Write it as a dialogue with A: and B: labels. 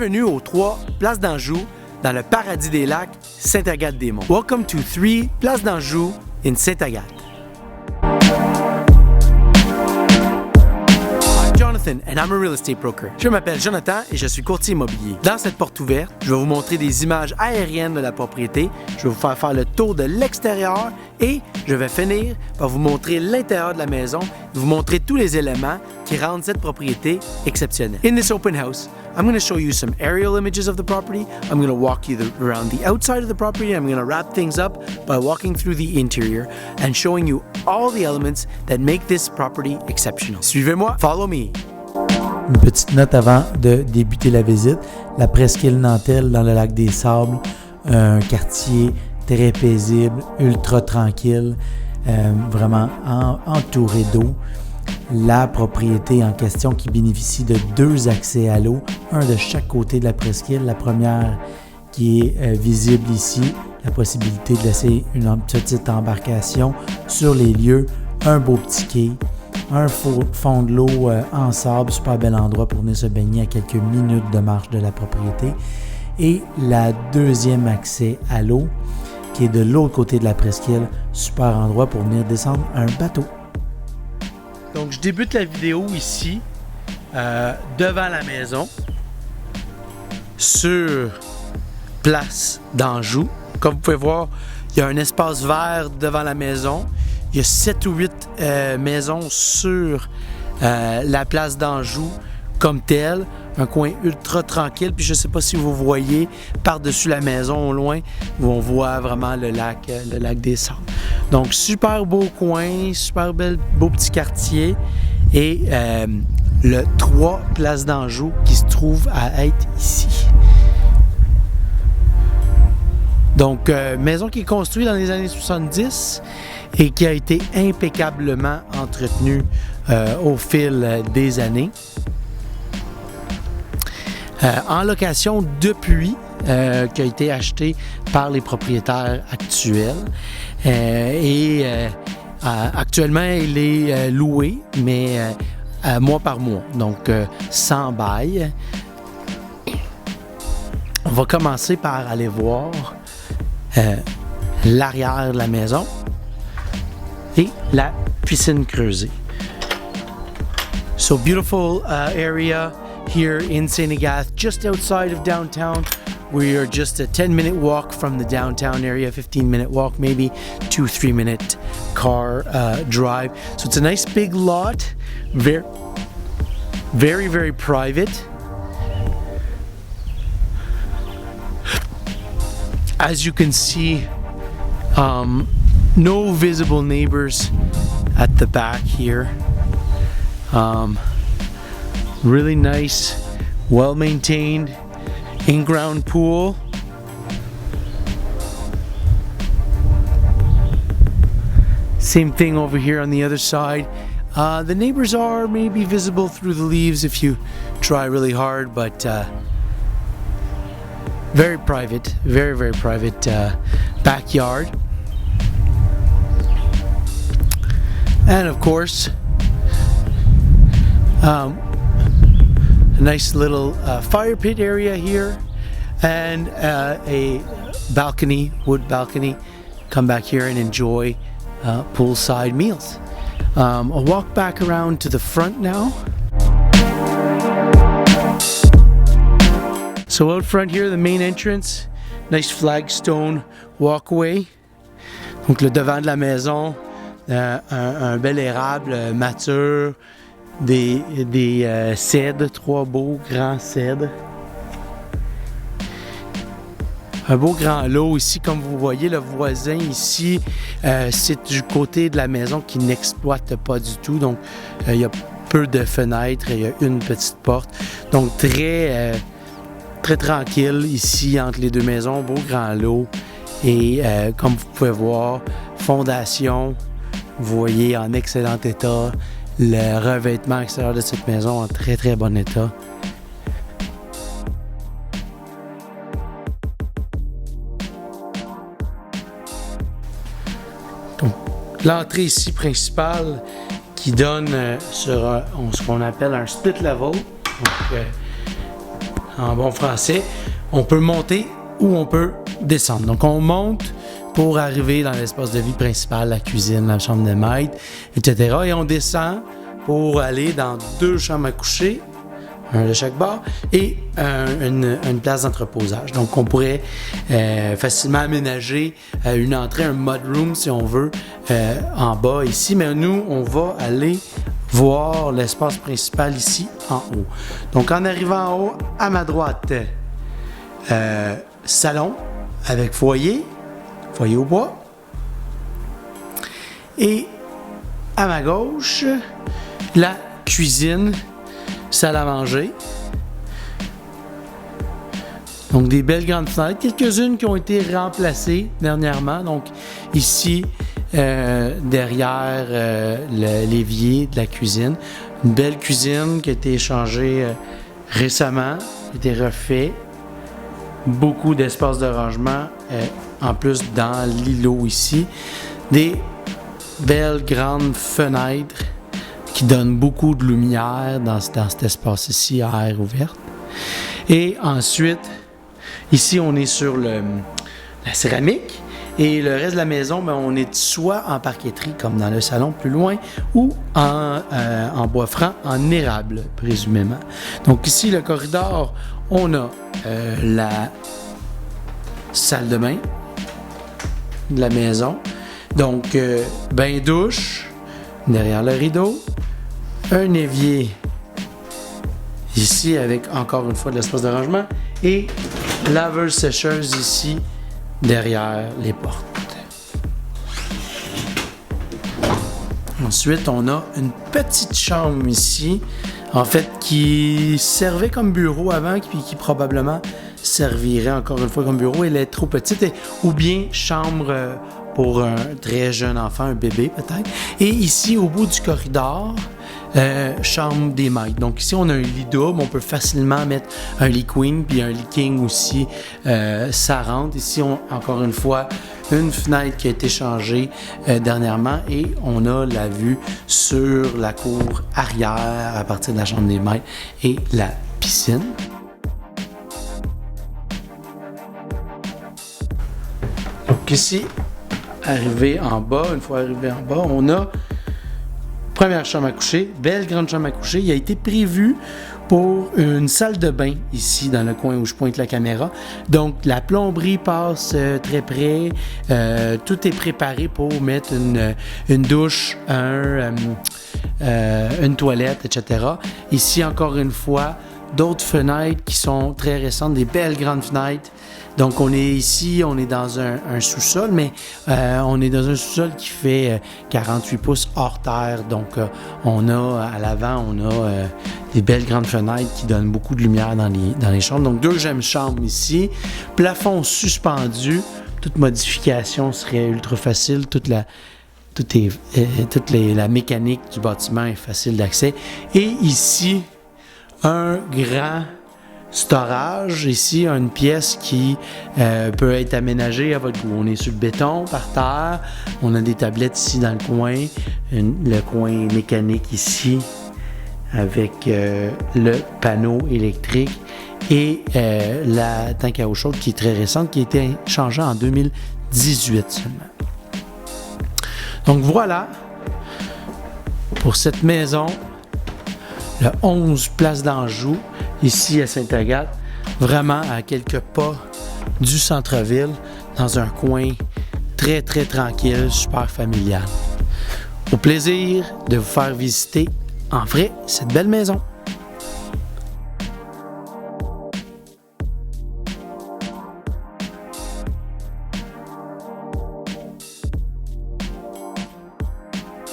A: Bienvenue aux 3 Place d'Anjou dans le paradis des lacs, Sainte-Agathe-des-Monts. Welcome to 3 Place d'Anjou in Sainte-Agathe. I'm Jonathan and I'm a real estate broker. Je m'appelle Jonathan et je suis courtier immobilier. Dans cette porte ouverte, je vais vous montrer des images aériennes de la propriété, je vais vous faire le tour de l'extérieur et je vais finir par vous montrer l'intérieur de la maison, vous montrer tous les éléments qui rendent cette propriété exceptionnelle. In this open house, I'm going to show you some aerial images of the property. I'm going to walk you around the outside of the property. I'm going to wrap things up by walking through the interior and showing you all the elements that make this property exceptional. Suivez-moi, follow me.
B: Une petite note avant de débuter la visite. La presqu'île Nantel dans le lac des Sables, un quartier très paisible, ultra tranquille, vraiment entouré d'eau. La propriété en question qui bénéficie de 2 accès à l'eau, un de chaque côté de la presqu'île. La première qui est visible ici, la possibilité de laisser une petite embarcation sur les lieux, un beau petit quai, un fond de l'eau en sable, super bel endroit pour venir se baigner à quelques minutes de marche de la propriété. Et la deuxième accès à l'eau qui est de l'autre côté de la presqu'île, super endroit pour venir descendre un bateau.
A: Donc, je débute la vidéo ici, devant la maison, sur Place d'Anjou. Comme vous pouvez voir, il y a un espace vert devant la maison. Il y a 7 ou 8 maisons sur la Place d'Anjou comme telle. Un coin ultra tranquille. Puis je ne sais pas si vous voyez par-dessus la maison au loin, où on voit vraiment le lac des Sables. Donc, super beau coin, super beau petit quartier. Et le 3 Place d'Anjou qui se trouve à être ici. Donc, maison qui est construite dans les années 70 et qui a été impeccablement entretenue au fil des années. En location depuis, qui a été acheté par les propriétaires actuels. Actuellement, il est loué, mais mois par mois, donc sans bail. On va commencer par aller voir l'arrière de la maison et la piscine creusée. So beautiful area here in Sainte-Agathe, just outside of downtown. We are just a 10-minute walk from the downtown area, 15-minute walk, maybe 2-3 minute car drive. So it's a nice big lot, very, very, very private. As you can see, no visible neighbors at the back here. Really nice, well-maintained in-ground pool. Same thing over here on the other side. The neighbors are maybe visible through the leaves if you try really hard, but very private, very, very private backyard. And of course, a nice little fire pit area here and a balcony, wood balcony. Come back here and enjoy poolside meals. I'll walk back around to the front now. So out front here, the main entrance, nice flagstone walkway. Donc le devant de la maison, un bel érable mature, des cèdres, 3 beaux grands cèdres. Un beau grand lot ici, comme vous voyez, le voisin ici, c'est du côté de la maison qui n'exploite pas du tout. Donc, il y a peu de fenêtres, il y a une petite porte. Donc, très tranquille ici entre les deux maisons, beau grand lot. Et comme vous pouvez voir, fondation, vous voyez, en excellent état. Le revêtement extérieur de cette maison en très très bon état. Donc, l'entrée ici principale qui donne sur ce qu'on appelle un split level. Donc, en bon français, on peut monter ou on peut descendre. Donc, on monte pour arriver dans l'espace de vie principal, la cuisine, la chambre de maître, etc. Et on descend pour aller dans 2 chambres à coucher, un de chaque bord, et une place d'entreposage. Donc, on pourrait facilement aménager une entrée, un mudroom, si on veut, en bas ici. Mais nous, on va aller voir l'espace principal ici, en haut. Donc, en arrivant en haut, à ma droite, salon avec foyer au bois. Et à ma gauche, la cuisine, salle à manger. Donc, des belles grandes fenêtres, quelques-unes qui ont été remplacées dernièrement. Donc, ici, derrière l'évier de la cuisine, une belle cuisine qui a été échangée récemment, qui a été refait. Beaucoup d'espace de rangement, en plus dans l'îlot ici. Des belles grandes fenêtres qui donnent beaucoup de lumière dans cet espace ici, à air ouvert. Et ensuite, ici, on est sur la céramique. Et le reste de la maison, ben, on est soit en parqueterie, comme dans le salon plus loin, ou en bois franc, en érable, présumément. Donc ici, le corridor, on a la salle de bain de la maison. Donc, bain-douche, derrière le rideau, un évier ici avec encore une fois de l'espace de rangement et laveuse-sécheuse ici derrière les portes. Ensuite, on a une petite chambre ici, en fait, qui servait comme bureau avant, qui probablement servirait encore une fois comme bureau. Elle est trop petite, ou bien chambre pour un très jeune enfant, un bébé peut-être. Et ici, au bout du corridor, chambre des maîtres. Donc ici, on a un lit double. On peut facilement mettre un lit queen puis un lit king aussi. Ça rentre. Ici, encore une fois, une fenêtre qui a été changée dernièrement et on a la vue sur la cour arrière à partir de la chambre des maîtres et la piscine. Donc ici, une fois arrivé en bas, on a première chambre à coucher, belle grande chambre à coucher. Il a été prévu pour une salle de bain ici dans le coin où je pointe la caméra. Donc la plomberie passe très près. Tout est préparé pour mettre une douche, une toilette, etc. Ici encore une fois, d'autres fenêtres qui sont très récentes, des belles grandes fenêtres. Donc, on est dans un sous-sol, mais on est dans un sous-sol qui fait 48 pouces hors terre. Donc, à l'avant, des belles grandes fenêtres qui donnent beaucoup de lumière dans les chambres. Donc, deuxième chambre ici. Plafond suspendu. Toute modification serait ultra facile. Toute la mécanique du bâtiment est facile d'accès. Et ici, un grand storage, ici, une pièce qui peut être aménagée à votre goût. On est sur le béton, par terre. On a des tablettes ici dans le coin. Le coin mécanique ici, avec le panneau électrique et la tank à eau chaude qui est très récente, qui a été changée en 2018 seulement. Donc voilà pour cette maison. Le 11 Place d'Anjou, ici à Sainte-Agathe, vraiment à quelques pas du centre-ville, dans un coin très, très tranquille, super familial. Au plaisir de vous faire visiter en vrai cette belle maison.